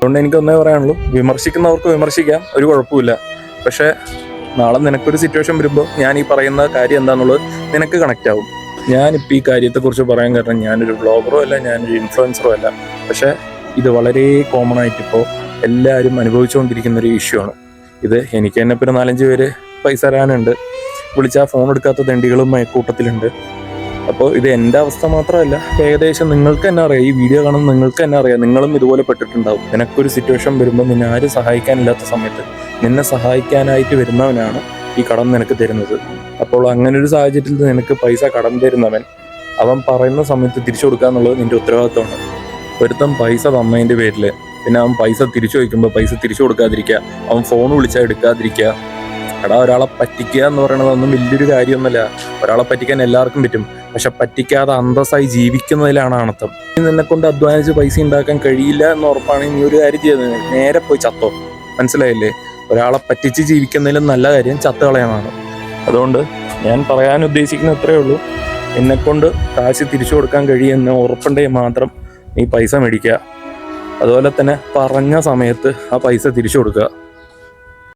അതുകൊണ്ട് എനിക്കൊന്നേ പറയാനുള്ളൂ, വിമർശിക്കുന്നവർക്ക് വിമർശിക്കാം, ഒരു കുഴപ്പമില്ല. പക്ഷേ നാളെ നിനക്കൊരു സിറ്റുവേഷൻ വരുമ്പോൾ ഞാൻ ഈ പറയുന്ന കാര്യം എന്താണെന്നുള്ളത് നിനക്ക് കണക്റ്റ് ആവും. ഞാനിപ്പോൾ ഈ കാര്യത്തെക്കുറിച്ച് പറയാൻ കാരണം ഞാനൊരു വ്ളോഗറോ അല്ല, ഞാനൊരു ഇൻഫ്ലുവൻസറോ അല്ല. പക്ഷേ ഇത് വളരെ കോമൺ ആയിട്ടിപ്പോൾ എല്ലാവരും അനുഭവിച്ചുകൊണ്ടിരിക്കുന്ന ഒരു ഇഷ്യൂ ആണ് ഇത്. എനിക്ക് തന്നെ ഇപ്പോൾ ഒരു 4-5 പേര് പൈസ തരാനുണ്ട്, വിളിച്ചാൽ ഫോൺ എടുക്കാത്ത തെണ്ടികളും കൂട്ടത്തിലുണ്ട്. അപ്പോൾ ഇത് എൻ്റെ അവസ്ഥ മാത്രമല്ല, ഏകദേശം നിങ്ങൾക്ക് തന്നെ അറിയാം, ഈ വീഡിയോ കാണുന്ന നിങ്ങൾക്ക് തന്നെ അറിയാം, നിങ്ങളും ഇതുപോലെ പെട്ടിട്ടുണ്ടാവും. നിനക്കൊരു സിറ്റുവേഷൻ വരുമ്പോൾ നിന്നെ ആരും സഹായിക്കാനില്ലാത്ത സമയത്ത് നിന്നെ സഹായിക്കാനായിട്ട് വരുന്നവനാണ് ഈ കടം നിനക്ക് തരുന്നത്. അപ്പോൾ അങ്ങനെ ഒരു സാഹചര്യത്തിൽ നിനക്ക് പൈസ കടം തരുന്നവൻ അവൻ പറയുന്ന സമയത്ത് തിരിച്ചു കൊടുക്കുക എന്നുള്ളത് നിൻ്റെ ഉത്തരവാദിത്തമാണ്. ഒരുത്തം പൈസ തന്നതിൻ്റെ പേരിൽ പിന്നെ അവൻ പൈസ തിരിച്ചു വയ്ക്കുമ്പോൾ പൈസ തിരിച്ചു കൊടുക്കാതിരിക്കുക, അവൻ ഫോൺ വിളിച്ചാൽ എടുക്കാതിരിക്കുക. എടാ, ഒരാളെ പറ്റിക്കുക എന്ന് പറയുന്നതൊന്നും വലിയൊരു കാര്യമൊന്നുമല്ല. ഒരാളെ പറ്റിക്കാൻ എല്ലാവർക്കും പറ്റും, പക്ഷെ പറ്റിക്കാതെ അന്തസ്സായി ജീവിക്കുന്നതിലാണ് ആണത്തം. നിന്നെ കൊണ്ട് അധ്വാനിച്ച് പൈസ ഉണ്ടാക്കാൻ കഴിയില്ല എന്ന് ഉറപ്പാണെങ്കിൽ നീ ഒരു കാര്യം ചെയ്യുന്നത്, നേരെ പോയി ചത്തോ. മനസ്സിലായില്ലേ? ഒരാളെ പറ്റിച്ച് ജീവിക്കുന്നതിലും നല്ല കാര്യം ചത്ത് കളയാനാണ്. അതുകൊണ്ട് ഞാൻ പറയാൻ ഉദ്ദേശിക്കുന്ന ഇത്രയേ ഉള്ളൂ, എന്നെക്കൊണ്ട് കാശ് തിരിച്ചു കൊടുക്കാൻ കഴിയുമെന്ന് ഉറപ്പുണ്ടെങ്കിൽ മാത്രം നീ പൈസ മേടിക്കുക. അതുപോലെ തന്നെ പറഞ്ഞ സമയത്ത് ആ പൈസ തിരിച്ചു കൊടുക്കുക.